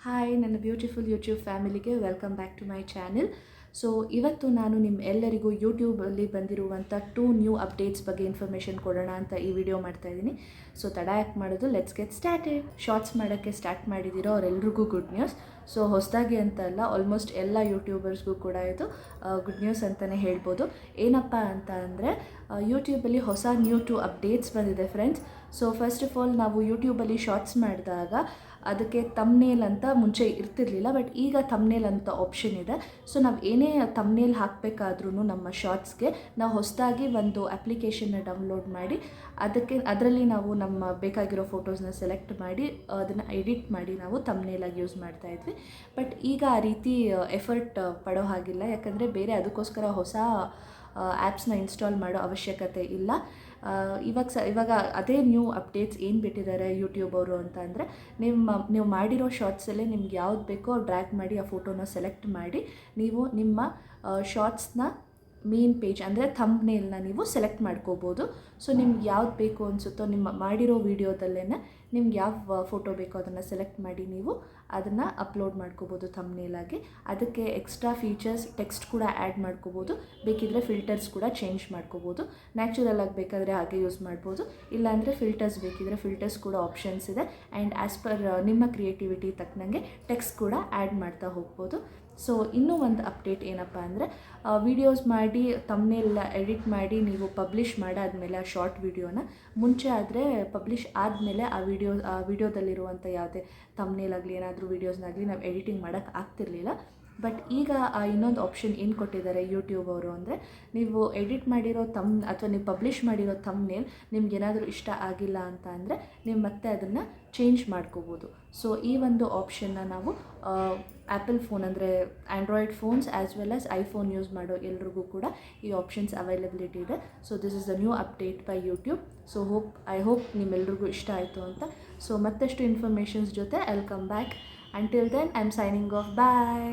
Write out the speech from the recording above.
Hi ನನ್ನ beautiful YouTube ಫ್ಯಾಮಿಲಿಗೆ welcome back to my channel. So ಇವತ್ತು ನಾನು ನಿಮ್ಮ ಎಲ್ಲರಿಗೂ ಯೂಟ್ಯೂಬಲ್ಲಿ ಬಂದಿರುವಂಥ 2 ನ್ಯೂ ಅಪ್ಡೇಟ್ಸ್ ಬಗ್ಗೆ ಇನ್ಫಾರ್ಮೇಷನ್ ಕೊಡೋಣ ಅಂತ ಈ ವಿಡಿಯೋ ಮಾಡ್ತಾಯಿದ್ದೀನಿ. ಸೊ ತಡ ಯಾಕೆ ಮಾಡೋದು, ಲೆಟ್ಸ್ ಗೆಟ್ ಸ್ಟಾರ್ಟೆಡ್. ಶಾರ್ಟ್ಸ್ ಮಾಡೋಕ್ಕೆ ಸ್ಟಾರ್ಟ್ ಮಾಡಿದ್ದೀರೋ ಅವರೆಲ್ರಿಗೂ ಗುಡ್ ನ್ಯೂಸ್. ಸೊ ಹೊಸದಾಗಿ ಅಂತ ಅಲ್ಲ, ಆಲ್ಮೋಸ್ಟ್ ಎಲ್ಲ ಯೂಟ್ಯೂಬರ್ಸ್ಗೂ ಕೂಡ ಇದು ಗುಡ್ ನ್ಯೂಸ್ ಅಂತಲೇ ಹೇಳ್ಬೋದು. ಏನಪ್ಪ ಅಂತ ಅಂದರೆ ಯೂಟ್ಯೂಬಲ್ಲಿ ಹೊಸ ನ್ಯೂ 2 ಅಪ್ಡೇಟ್ಸ್ ಬಂದಿದೆ friends. So first of all, ನಾವು ಯೂಟ್ಯೂಬಲ್ಲಿ ಶಾರ್ಟ್ಸ್ ಮಾಡಿದಾಗ ಅದಕ್ಕೆ ತಮ್ನೇಲ್ ಅಂತ ಮುಂಚೆ ಇರ್ತಿರ್ಲಿಲ್ಲ, ಬಟ್ ಈಗ ತಮ್ನೇಲ್ ಅಂತ ಆಪ್ಷನ್ ಇದೆ. ಸೊ ನಾವು ಏನೇ ತಮ್ನೇಲ್ ಹಾಕಬೇಕಾದ್ರೂ ನಮ್ಮ ಶಾರ್ಟ್ಸ್ಗೆ ನಾವು ಹೊಸದಾಗಿ ಒಂದು ಅಪ್ಲಿಕೇಶನ್ನ ಡೌನ್ಲೋಡ್ ಮಾಡಿ ಅದರಲ್ಲಿ ನಾವು ನಮ್ಮ ಬೇಕಾಗಿರೋ ಫೋಟೋಸ್ನ ಸೆಲೆಕ್ಟ್ ಮಾಡಿ ಅದನ್ನು ಎಡಿಟ್ ಮಾಡಿ ನಾವು ತಮ್ನೇಲಾಗಿ ಯೂಸ್ ಮಾಡ್ತಾಯಿದ್ವಿ. ಬಟ್ ಈಗ ಆ ರೀತಿ ಎಫರ್ಟ್ ಪಡೋ ಹಾಗಿಲ್ಲ, ಯಾಕಂದರೆ ಬೇರೆ ಅದಕ್ಕೋಸ್ಕರ ಹೊಸ ಆ್ಯಪ್ಸ್ನ ಇನ್ಸ್ಟಾಲ್ ಮಾಡೋ ಅವಶ್ಯಕತೆ ಇಲ್ಲ. ಇವಾಗ ಅದೇ ನ್ಯೂ ಅಪ್ಡೇಟ್ಸ್ ಏನು ಬಿಟ್ಟಿದ್ದಾರೆ ಯೂಟ್ಯೂಬ್ ಅವರು ಅಂತ ಅಂದರೆ, ನೀವು ಮಾಡಿರೋ ಶಾರ್ಟ್ಸಲ್ಲೇ ನಿಮ್ಗೆ ಯಾವ್ದು ಬೇಕೋ ಡ್ರ್ಯಾಗ್ ಮಾಡಿ ಆ ಫೋಟೋನ ಸೆಲೆಕ್ಟ್ ಮಾಡಿ ನೀವು ನಿಮ್ಮ ಶಾರ್ಟ್ಸ್ನ ಮೇನ್ ಪೇಜ್ ಅಂದರೆ ಥಂಬ್ನೇಲ್ನ ನೀವು ಸೆಲೆಕ್ಟ್ ಮಾಡ್ಕೋಬೋದು. ಸೊ ನಿಮ್ಗೆ ಯಾವ್ದು ಬೇಕು ಅನಿಸುತ್ತೋ ನಿಮ್ಮ ಮಾಡಿರೋ ವೀಡಿಯೋದಲ್ಲೇ ನಿಮ್ಗೆ ಯಾವ ಫೋಟೋ ಬೇಕೋ ಅದನ್ನು ಸೆಲೆಕ್ಟ್ ಮಾಡಿ ನೀವು ಅದನ್ನು ಅಪ್ಲೋಡ್ ಮಾಡ್ಕೋಬೋದು ಥಂಬ್ನೇಲಾಗಿ. ಅದಕ್ಕೆ ಎಕ್ಸ್ಟ್ರಾ ಫೀಚರ್ಸ್ ಟೆಕ್ಸ್ಟ್ ಕೂಡ ಆ್ಯಡ್ ಮಾಡ್ಕೋಬೋದು, ಬೇಕಿದ್ದರೆ ಫಿಲ್ಟರ್ಸ್ ಕೂಡ ಚೇಂಜ್ ಮಾಡ್ಕೋಬೋದು. ನ್ಯಾಚುರಲ್ ಆಗಿ ಬೇಕಾದರೆ ಹಾಗೆ ಯೂಸ್ ಮಾಡ್ಬೋದು, ಇಲ್ಲಾಂದರೆ ಫಿಲ್ಟರ್ಸ್ ಬೇಕಿದ್ದರೆ ಫಿಲ್ಟರ್ಸ್ ಕೂಡ ಆಪ್ಷನ್ಸ್ ಇದೆ. ಆ್ಯಂಡ್ ಆ್ಯಸ್ ಪರ್ ನಿಮ್ಮ ಕ್ರಿಯೇಟಿವಿಟಿ ತಕ್ಕನಂಗೆ ಟೆಕ್ಸ್ಟ್ ಕೂಡ ಆ್ಯಡ್ ಮಾಡ್ತಾ ಹೋಗ್ಬೋದು. ಸೊ ಇನ್ನೂ ಒಂದು ಅಪ್ಡೇಟ್ ಏನಪ್ಪ ಅಂದರೆ, ವೀಡಿಯೋಸ್ ಮಾಡಿ ತಮ್ನೇಲ್ ಎಡಿಟ್ ಮಾಡಿ ನೀವು ಪಬ್ಲಿಷ್ ಮಾಡಾದಮೇಲೆ ಆ ಶಾರ್ಟ್ ವೀಡಿಯೋನ, ಮುಂಚೆ ಆದರೆ ಪಬ್ಲಿಷ್ ಆದಮೇಲೆ ಆ ವಿಡಿಯೋದಲ್ಲಿರುವಂಥ ಯಾವುದೇ ತಮ್ನೇಲ್ ಆಗಲಿ ಏನಾದರೂ ವೀಡಿಯೋಸ್ನಾಗಲಿ ನಾವು ಎಡಿಟಿಂಗ್ ಮಾಡೋಕ್ಕೆ ಆಗ್ತಿರ್ಲಿಲ್ಲ. ಬಟ್ ಈಗ ಇನ್ನೊಂದು ಆಪ್ಷನ್ ಏನು ಕೊಟ್ಟಿದ್ದಾರೆ ಯೂಟ್ಯೂಬ್ ಅವರು ಅಂದರೆ, ನೀವು ಎಡಿಟ್ ಮಾಡಿರೋ ಅಥವಾ ನೀವು ಪಬ್ಲಿಷ್ ಮಾಡಿರೋ ತಮ್ನೇಲ್ ನಿಮ್ಗೆ ಏನಾದರೂ ಇಷ್ಟ ಆಗಿಲ್ಲ ಅಂತ ಅಂದರೆ ನೀವು ಮತ್ತೆ ಅದನ್ನು ಚೇಂಜ್ ಮಾಡ್ಕೋಬೋದು. ಸೊ ಈ ಒಂದು ಆಪ್ಷನ್ನ ನಾವು ಆ್ಯಪಲ್ ಫೋನ್ ಅಂದರೆ Android phones as well as iPhone use ಮಾಡೋ ಎಲ್ರಿಗೂ ಕೂಡ ಈ ಆಪ್ಷನ್ಸ್ ಅವೈಲಬಿಲಿಟಿ ಇದೆ. So this is the new update buy YouTube. So I hope ನಿಮ್ಮೆಲ್ರಿಗೂ ಇಷ್ಟ ಆಯಿತು ಅಂತ. ಸೊ ಮತ್ತಷ್ಟು ಇನ್ಫಾರ್ಮೇಷನ್ಸ್ ಜೊತೆ I will come back. Until then, I'm signing off. Bye.